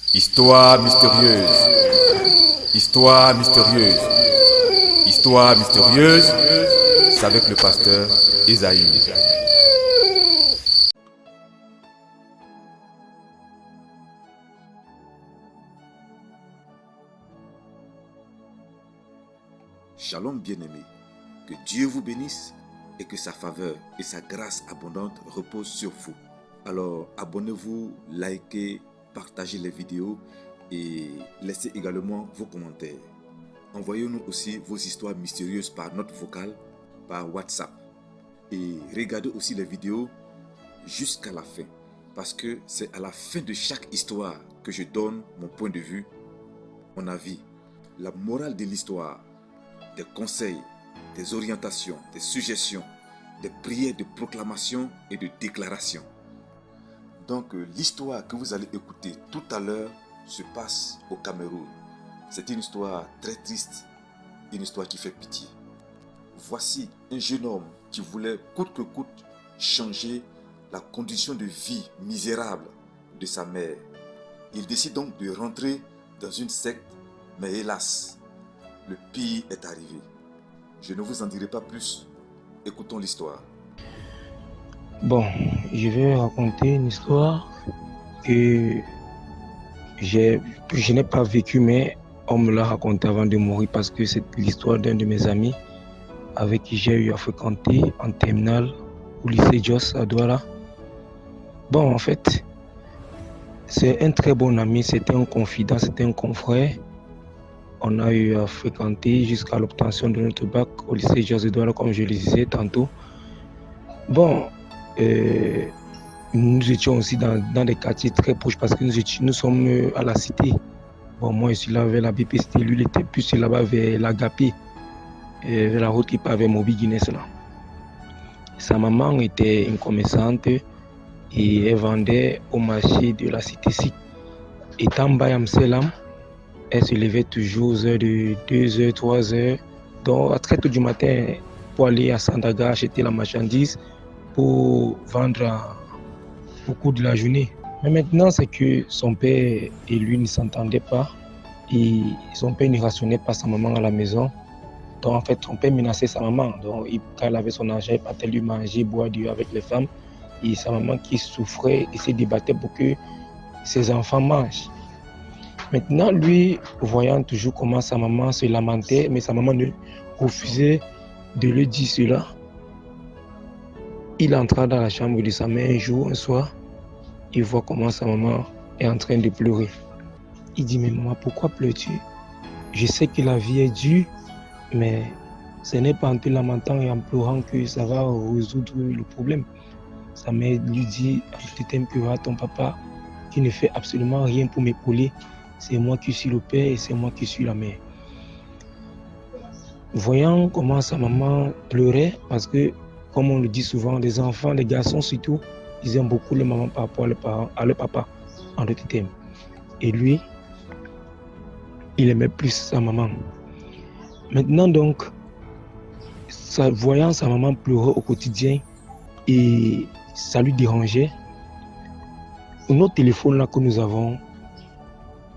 Histoire mystérieuse. Histoire mystérieuse. Histoire mystérieuse. C'est avec le pasteur Esaïe. Shalom bien-aimés, que Dieu vous bénisse et que sa faveur et sa grâce abondante reposent sur vous. Alors abonnez-vous, likez, partagez les vidéos et laissez également vos commentaires. Envoyez-nous aussi vos histoires mystérieuses par note vocale, par WhatsApp. Et regardez aussi les vidéos jusqu'à la fin, parce que c'est à la fin de chaque histoire que je donne mon point de vue, mon avis, la morale de l'histoire, des conseils, des orientations, des suggestions, des prières de proclamation et de déclaration. Donc l'histoire que vous allez écouter tout à l'heure se passe au Cameroun. C'est une histoire très triste, une histoire qui fait pitié. Voici un jeune homme qui voulait coûte que coûte changer la condition de vie misérable de sa mère. Il décide donc de rentrer dans une secte, mais hélas, le pire est arrivé. Je ne vous en dirai pas plus. Écoutons l'histoire. Bon, je vais raconter une histoire que je n'ai pas vécue, mais on me l'a racontée avant de mourir parce que c'est l'histoire d'un de mes amis avec qui j'ai eu à fréquenter en terminale au lycée Jos à Douala. Bon, en fait, c'est un très bon ami, c'était un confident, c'était un confrère. On a eu à fréquenter jusqu'à l'obtention de notre bac au lycée Jos de Douala, comme je le disais tantôt. Bon, nous étions aussi dans des quartiers très proches parce que nous sommes à la cité. Bon, moi, je suis là vers la BPCT, lui, il était plus là-bas vers l'Agapé, vers la route qui part vers Moby Guinness là. Sa maman était une commerçante et elle vendait au marché de la cité SIC. Étant Bayam Selam, elle se levait toujours aux heures de 2h, 3h, donc à très tôt du matin pour aller à Sandaga acheter la marchandise pour vendre au cours de la journée. Mais maintenant, c'est que son père et lui ne s'entendaient pas et son père ne rationnait pas sa maman à la maison. Donc en fait, son père menaçait sa maman. Donc quand elle avait son argent, il partait lui manger, boire avec les femmes. Et sa maman qui souffrait et se débattait pour que ses enfants mangent. Maintenant, lui, voyant toujours comment sa maman se lamentait, mais sa maman ne refusait de lui dire cela, il entra dans la chambre de sa mère un jour, un soir, il voit comment sa maman est en train de pleurer. Il dit, mais maman, pourquoi pleures-tu? Je sais que la vie est dure, mais ce n'est pas en te lamentant et en pleurant que ça va résoudre le problème. Sa mère lui dit, en te pleurant ton papa, qui ne fait absolument rien pour m'épauler. C'est moi qui suis le père et c'est moi qui suis la mère. Voyant comment sa maman pleurait, parce que, comme on le dit souvent, les enfants, les garçons surtout, ils aiment beaucoup les mamans par rapport à leur papa, en d'autres termes. Et lui, il aimait plus sa maman. Maintenant donc, voyant sa maman pleurer au quotidien, et ça lui dérangeait, notre téléphone là que nous avons,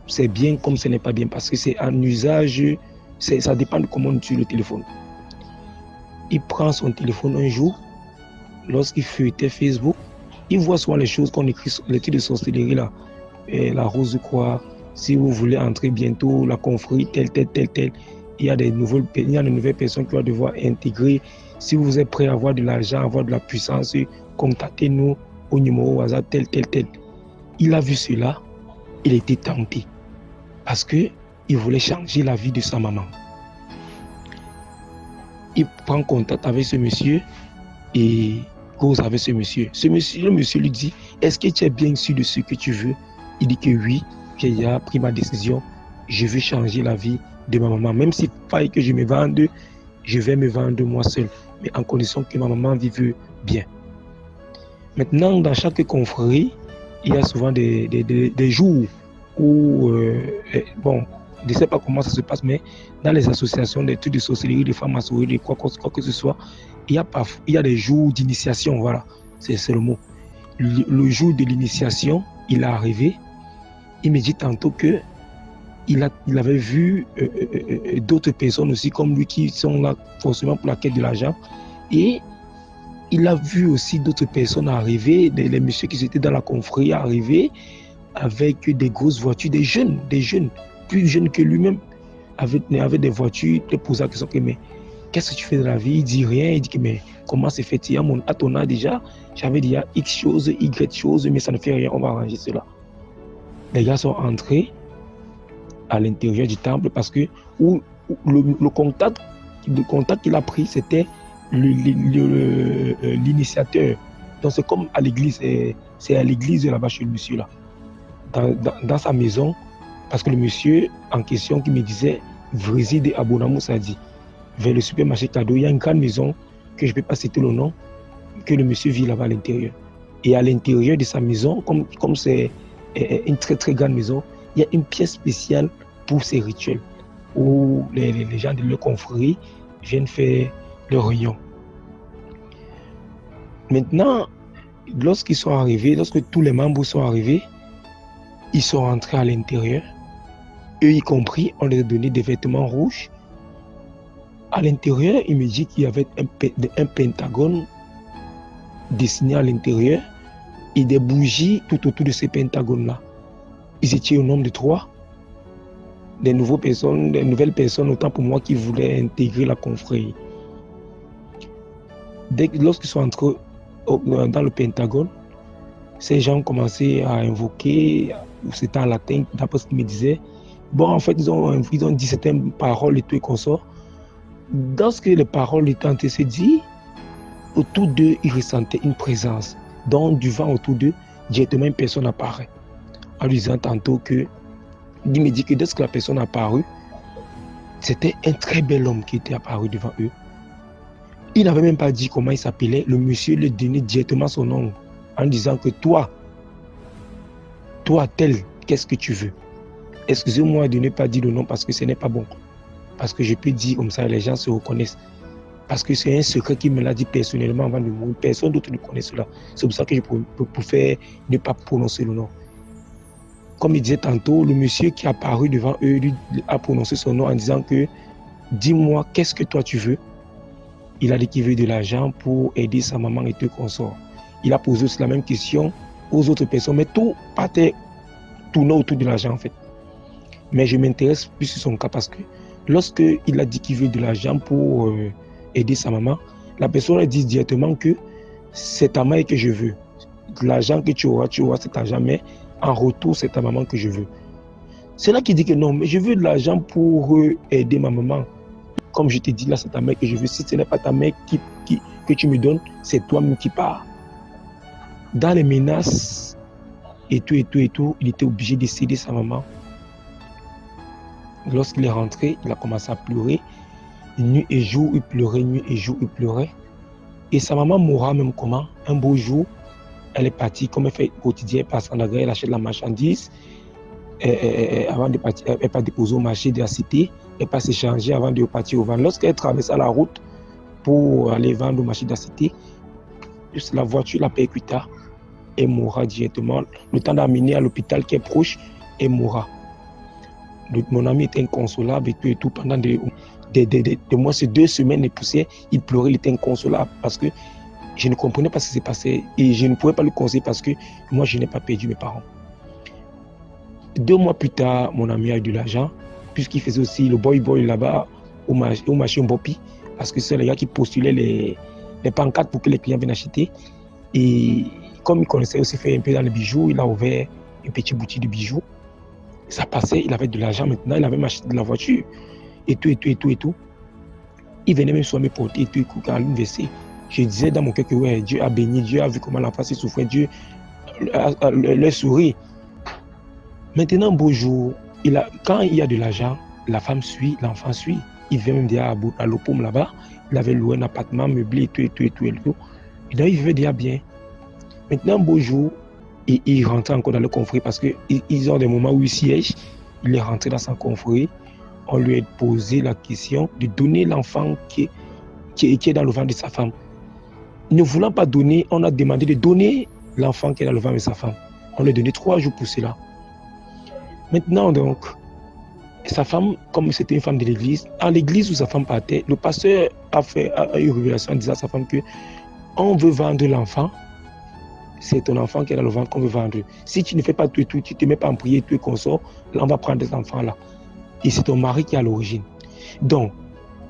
c'est bien comme ce n'est pas bien, parce que c'est un usage, ça dépend de comment on utilise le téléphone. Il prend son téléphone un jour, lorsqu'il feuilletait Facebook, il voit souvent les choses qu'on écrit sur les titres de sorcellerie là, la rose de croix, si vous voulez entrer bientôt, la confrérie, tel. Il y a de nouvelles personnes qui vont devoir intégrer. Si vous êtes prêt à avoir de l'argent, à avoir de la puissance, contactez-nous au numéro hasard tel. Il a vu cela, il était tenté parce qu'il voulait changer la vie de sa maman. Il prend contact avec ce monsieur et cause avec ce monsieur. Le monsieur lui dit, est-ce que tu es bien sûr de ce que tu veux? Il dit que oui, qu'il a pris ma décision. Je veux changer la vie de ma maman. Même s'il faille que je me vende, je vais me vendre moi seul. Mais en condition que ma maman vive bien. Maintenant, dans chaque confrérie, il y a souvent des jours où, bon, je ne sais pas comment ça se passe, mais dans les associations d'études de sorcellerie, de franc-maçonnerie, de quoi que ce soit, il y a des jours d'initiation, voilà, c'est le mot. Le jour de l'initiation, il est arrivé, il me dit tantôt que il avait vu d'autres personnes aussi comme lui qui sont là forcément pour la quête de l'argent. Et il a vu aussi d'autres personnes arriver, les messieurs qui étaient dans la confrérie arriver avec des grosses voitures, des jeunes, plus jeunes que lui-même, avec des voitures. Il pose la question, mais qu'est-ce que tu fais de la vie? Il dit rien, il dit que mais comment c'est fait? À ton âge déjà, j'avais dit X choses, Y choses, mais ça ne fait rien, on va arranger cela. Les gars sont entrés à l'intérieur du temple parce que le contact qu'il a pris, c'était l'initiateur. Donc c'est comme à l'église, c'est à l'église là-bas chez le monsieur là, dans sa maison, parce que le monsieur en question qui me disait réside à Bonamoussadi, vers le supermarché cadeau. Il y a une grande maison que je ne peux pas citer le nom, que le monsieur vit là-bas à l'intérieur. Et à l'intérieur de sa maison, comme c'est une très très grande maison, il y a une pièce spéciale pour ces rituels où les gens de leur confrérie viennent faire leur réunion. Maintenant, lorsque tous les membres sont arrivés, ils sont rentrés à l'intérieur. Eux y compris, on leur a donné des vêtements rouges. À l'intérieur, il me dit qu'il y avait un pentagone dessiné à l'intérieur et des bougies tout autour de ces pentagones-là. Ils étaient au nombre de 3. Des nouvelles personnes, autant pour moi, qui voulaient intégrer la confrérie. Lorsqu'ils sont entrés dans le Pentagone, ces gens ont commencé à invoquer, c'était en latin, d'après ce qu'ils me disaient. Bon, en fait, ils ont dit certaines paroles et tout et consort. Lorsque les paroles étaient en train de se dire, autour d'eux, ils ressentaient une présence. Donc, du vent autour d'eux, directement une personne apparaît. En lui disant tantôt que, il me dit que dès que la personne apparut, c'était un très bel homme qui était apparu devant eux. Il n'avait même pas dit comment il s'appelait. Le monsieur lui donnait directement son nom en disant que toi tel, qu'est-ce que tu veux? Excusez-moi de ne pas dire le nom parce que ce n'est pas bon. Parce que je peux dire comme ça, les gens se reconnaissent. Parce que c'est un secret qu'il me l'a dit personnellement avant de mourir. Personne d'autre ne connaît cela. C'est pour ça que je préfère ne pas prononcer le nom. Comme il disait tantôt, le monsieur qui est apparu devant eux lui a prononcé son nom en disant que dis-moi, qu'est-ce que toi tu veux? Il a dit qu'il veut de l'argent pour aider sa maman et tout consort. Il a posé aussi la même question aux autres personnes, mais tout partait tourner autour de l'argent en fait. Mais je m'intéresse plus sur son cas parce que lorsqu'il a dit qu'il veut de l'argent pour aider sa maman, la personne a dit directement que c'est ta mère que je veux. L'argent que tu auras cet argent, mais en retour, c'est ta maman que je veux. C'est là qu'il dit que non, mais je veux de l'argent pour aider ma maman. Comme je t'ai dit, là, c'est ta mère que je veux. Si ce n'est pas ta mère que tu me donnes, c'est toi-même qui pars. Dans les menaces et tout, il était obligé de céder sa maman. Lorsqu'il est rentré, il a commencé à pleurer. Nuit et jour, il pleurait, nuit et jour, il pleurait. Et sa maman mourra même comment? Un beau jour, elle est partie, comme elle fait quotidien, elle passe en agrès, elle achète la marchandise. Avant de partir, elle pas déposer au marché de la cité, elle pas s'échanger avant de repartir au vent. Lorsqu'elle traverse la route pour aller vendre au marché de la cité, la voiture la percuta et mourra directement. Le temps d'amener à l'hôpital qui est proche, elle mourra. Mon ami était inconsolable et tout. Pendant de moins de 2 semaines et poussière, il pleurait, il était inconsolable parce que je ne comprenais pas ce qui s'est passé et je ne pouvais pas le conseiller parce que moi, je n'ai pas perdu mes parents. 2 mois plus tard, mon ami a eu de l'argent puisqu'il faisait aussi le boy là-bas au marché Mbopi parce que c'est les gars qui postulaient les pancartes pour que les clients viennent acheter. Et comme il connaissait aussi faire un peu dans les bijoux, il a ouvert une petite boutique de bijoux. Ça passait, il avait de l'argent maintenant, il avait même acheté de la voiture et tout. Il venait même soit me porter et tout quand l'université. Je disais dans mon cœur que ouais, Dieu a béni, Dieu a vu comment l'enfant s'est souffert, Dieu leur sourit. Maintenant, beau jour, quand il y a de l'argent, la femme suit, l'enfant suit. Il vient même déjà à l'Opom là-bas. Il avait loué un appartement meublé et tout. Et donc, il vivait déjà bien. Maintenant, beau jour, il rentre encore dans le confrérie parce qu'ils ont des moments où il siège. Il est rentré dans son confrérie. On lui a posé la question de donner l'enfant qui est dans le ventre de sa femme. Ne voulant pas donner, on a demandé de donner l'enfant qui est dans le ventre de sa femme. On lui a donné 3 jours pour cela. Maintenant, donc, sa femme, comme c'était une femme de l'église, à l'église où sa femme partait, le pasteur a eu une révélation en disant à sa femme que on veut vendre l'enfant, c'est ton enfant qui est dans le ventre qu'on veut vendre. Si tu ne fais pas tout et tout, tu ne te mets pas en prière, tu es consort, là on va prendre cet enfant-là. Et c'est ton mari qui est à l'origine. Donc,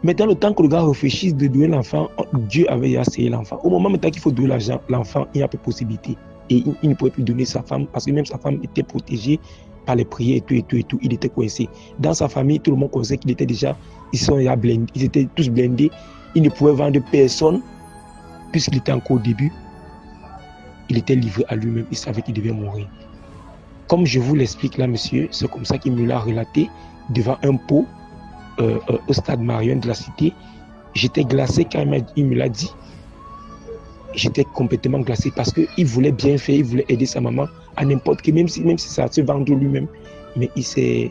maintenant, le temps que le gars réfléchisse de donner l'enfant, Dieu avait essayé l'enfant. Au moment maintenant qu'il faut donner l'argent, l'enfant, il n'y a plus de possibilité. Et il ne pouvait plus donner sa femme parce que même sa femme était protégée par les prières et tout. Il était coincé. Dans sa famille, tout le monde connaissait qu'il était déjà, ils étaient tous blindés. Il ne pouvait vendre personne puisqu'il était encore au début. Il était livré à lui-même. Il savait qu'il devait mourir. Comme je vous l'explique là, monsieur, c'est comme ça qu'il me l'a relaté devant un pot au stade Marion de la cité. J'étais glacé quand il me l'a dit. J'étais complètement glacé parce qu'il voulait bien faire, il voulait aider sa maman à n'importe quel, même si ça se vendre lui-même. Mais il s'est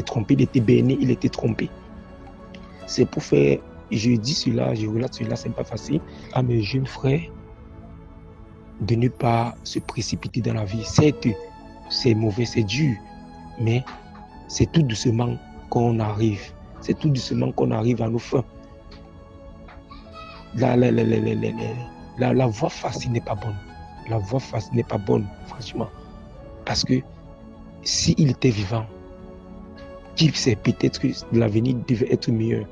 trompé, il était berné, il était trompé. C'est pour faire, je dis cela, je relate cela, c'est pas facile à mes jeunes frères de ne pas se précipiter dans la vie. Certes, c'est mauvais, c'est dur, mais c'est tout doucement qu'on arrive. C'est tout doucement qu'on arrive à nos fins. La voie facile n'est pas bonne. La voie facile n'est pas bonne, franchement. Parce que s'il était vivant, qui sait, peut-être que l'avenir devait être meilleur.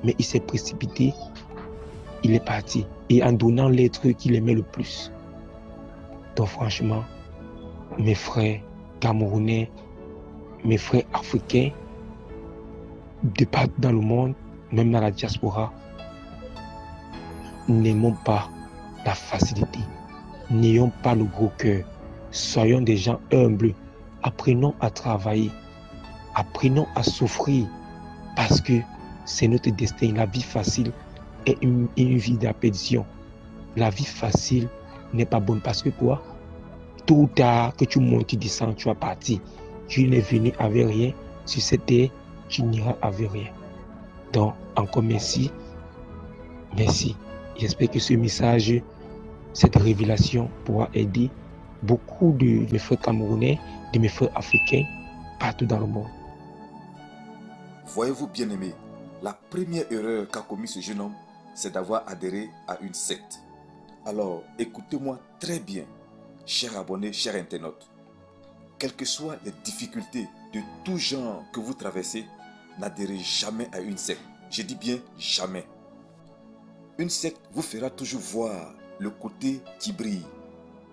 Mais il s'est précipité, il est parti. Et en donnant l'être qu'il aimait le plus. Donc franchement, mes frères camerounais, mes frères africains, de partout dans le monde, même dans la diaspora, n'aimons pas la facilité. N'ayons pas le gros cœur. Soyons des gens humbles. Apprenons à travailler. Apprenons à souffrir. Parce que c'est notre destin. La vie facile est une vie d'apédition. La vie facile n'est pas bonne. Parce que quoi? Tôt ou tard, que tu montes, tu descends, tu vas partir. Tu n'es venu avec rien. Sur cette terre, tu n'iras avec rien. Donc, encore merci. Merci. J'espère que ce message, cette révélation pourra aider beaucoup de mes frères camerounais, de mes frères africains, partout dans le monde. Voyez-vous, bien-aimés, la première erreur qu'a commis ce jeune homme, c'est d'avoir adhéré à une secte. Alors, écoutez-moi très bien, chers abonnés, chers internautes. Quelles que soient les difficultés de tout genre que vous traversez, n'adhérez jamais à une secte. Je dis bien jamais. Une secte vous fera toujours voir le côté qui brille,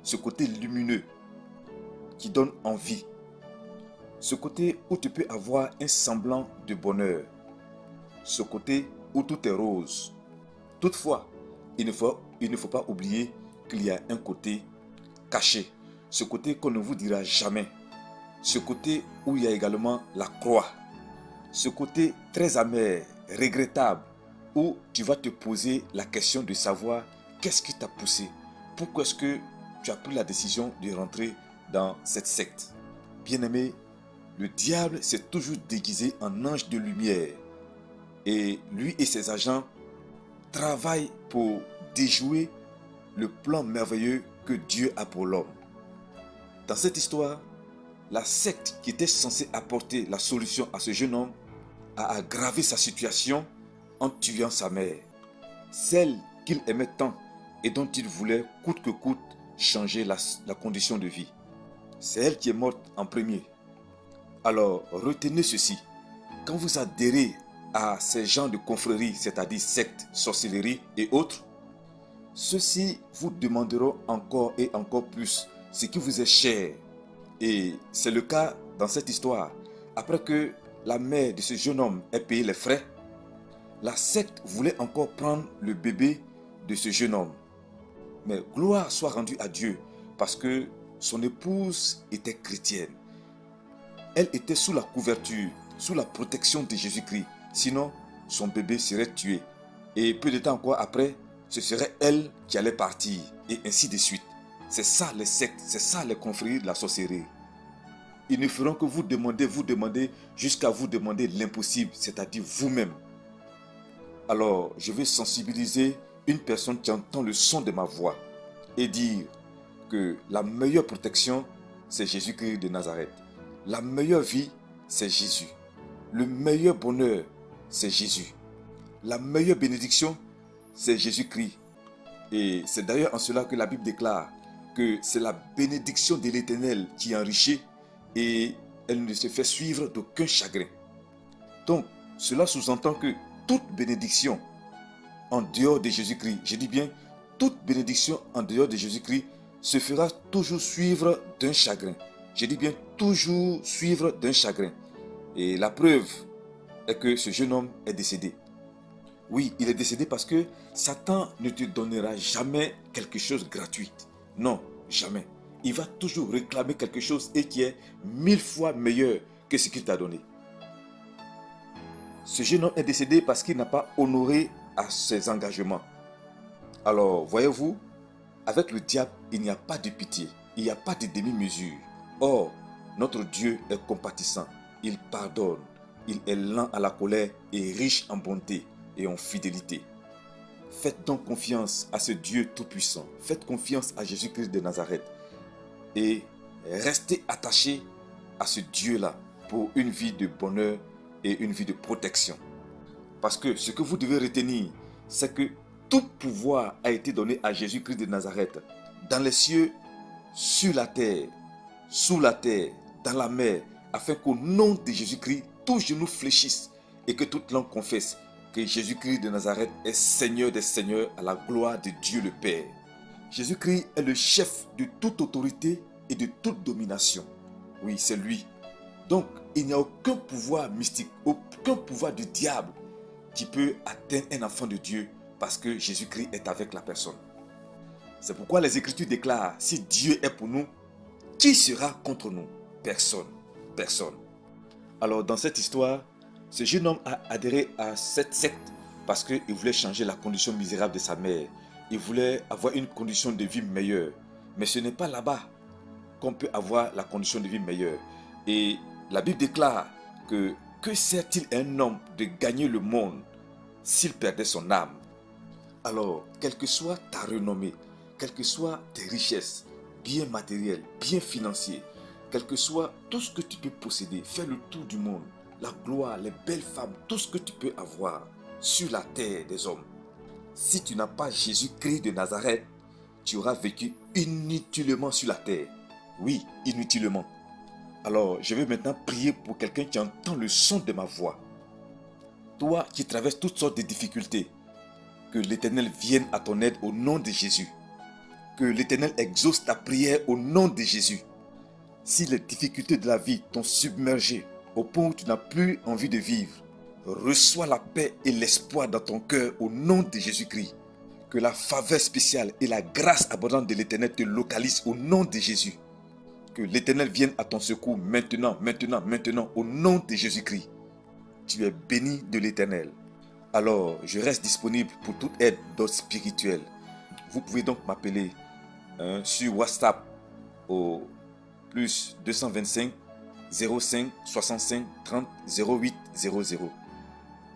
ce côté lumineux, qui donne envie, ce côté où tu peux avoir un semblant de bonheur, ce côté où tout est rose. Toutefois, il ne faut pas oublier qu'il y a un côté caché, ce côté qu'on ne vous dira jamais, ce côté où il y a également la croix, ce côté très amer, regrettable, où tu vas te poser la question de savoir qu'est-ce qui t'a poussé, pourquoi est-ce que tu as pris la décision de rentrer dans cette secte. Bien-aimé, le diable s'est toujours déguisé en ange de lumière et lui et ses agents travaillent pour déjouer le plan merveilleux que Dieu a pour l'homme. Dans cette histoire, la secte qui était censée apporter la solution à ce jeune homme a aggravé sa situation en tuant sa mère, celle qu'il aimait tant et dont il voulait coûte que coûte changer la condition de vie. C'est elle qui est morte en premier. Alors retenez ceci, quand vous adhérez à ces genres de confréries, c'est-à-dire sectes, sorcellerie et autres, ceux-ci vous demanderont encore et encore plus ce qui vous est cher. Et c'est le cas dans cette histoire. Après que la mère de ce jeune homme ait payé les frais, la secte voulait encore prendre le bébé de ce jeune homme. Mais gloire soit rendue à Dieu parce que son épouse était chrétienne. Elle était sous la couverture, sous la protection de Jésus-Christ. Sinon, son bébé serait tué. Et peu de temps encore après, ce serait elle qui allait partir. Et ainsi de suite. C'est ça les sectes, c'est ça les confréries de la sorcellerie. Ils ne feront que vous demander, jusqu'à vous demander l'impossible, c'est-à-dire vous-même. Alors, je vais sensibiliser une personne qui entend le son de ma voix et dire que la meilleure protection, c'est Jésus-Christ de Nazareth. La meilleure vie, c'est Jésus. Le meilleur bonheur, c'est Jésus. La meilleure bénédiction, c'est Jésus-Christ. Et c'est d'ailleurs en cela que la Bible déclare que c'est la bénédiction de l'Éternel qui enrichit et elle ne se fait suivre d'aucun chagrin. Donc, cela sous-entend que toute bénédiction en dehors de Jésus-Christ, je dis bien, toute bénédiction en dehors de Jésus-Christ se fera toujours suivre d'un chagrin. Je dis bien toujours suivre d'un chagrin. Et la preuve est que ce jeune homme est décédé. Oui, il est décédé parce que Satan ne te donnera jamais quelque chose gratuit. Non, jamais. Il va toujours réclamer quelque chose et qui est 1000 fois meilleur que ce qu'il t'a donné. Ce jeune homme est décédé parce qu'il n'a pas honoré à ses engagements. Alors, voyez-vous, avec le diable, il n'y a pas de pitié, il n'y a pas de demi-mesure. Or, notre Dieu est compatissant, il pardonne, il est lent à la colère et riche en bonté et en fidélité. Faites donc confiance à ce Dieu tout-puissant, faites confiance à Jésus-Christ de Nazareth et restez attachés à ce Dieu-là pour une vie de bonheur et une vie de protection. Parce que ce que vous devez retenir, c'est que tout pouvoir a été donné à Jésus-Christ de Nazareth, dans les cieux, sur la terre, sous la terre, dans la mer, afin qu'au nom de Jésus-Christ, tout genou fléchisse et que toute langue confesse que Jésus-Christ de Nazareth est Seigneur des Seigneurs à la gloire de Dieu le Père. Jésus-Christ est le chef de toute autorité et de toute domination. Oui, c'est lui. Donc, il n'y a aucun pouvoir mystique, aucun pouvoir du diable qui peut atteindre un enfant de Dieu parce que Jésus-Christ est avec la personne. C'est pourquoi les Écritures déclarent, si Dieu est pour nous, qui sera contre nous? Personne. Personne. Alors, dans cette histoire, ce jeune homme a adhéré à cette secte parce qu'il voulait changer la condition misérable de sa mère. Il voulait avoir une condition de vie meilleure. Mais ce n'est pas là-bas qu'on peut avoir la condition de vie meilleure. Et la Bible déclare que sert-il à un homme de gagner le monde s'il perdait son âme? Alors, quelle que soit ta renommée, quelles que soient tes richesses, bien matérielles, bien financiers, quel que soit tout ce que tu peux posséder, fais le tour du monde, la gloire, les belles femmes, tout ce que tu peux avoir sur la terre des hommes. Si tu n'as pas Jésus-Christ de Nazareth, tu auras vécu inutilement sur la terre. Oui, inutilement. Alors, je vais maintenant prier pour quelqu'un qui entend le son de ma voix. Toi qui traverses toutes sortes de difficultés, que l'Éternel vienne à ton aide au nom de Jésus. Que l'Éternel exauce ta prière au nom de Jésus. Si les difficultés de la vie t'ont submergé au point où tu n'as plus envie de vivre, reçois la paix et l'espoir dans ton cœur au nom de Jésus-Christ. Que la faveur spéciale et la grâce abondante de l'Éternel te localisent au nom de Jésus. Que l'Éternel vienne à ton secours maintenant, au nom de Jésus-Christ. Tu es béni de l'Éternel. Alors, je reste disponible pour toute aide d'ordre spirituel. Vous pouvez donc m'appeler sur WhatsApp au plus 225 05 65 30 08 00.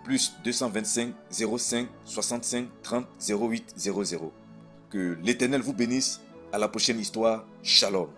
Plus 225 05 65 30 08 00. Que l'Éternel vous bénisse. À la prochaine histoire. Shalom.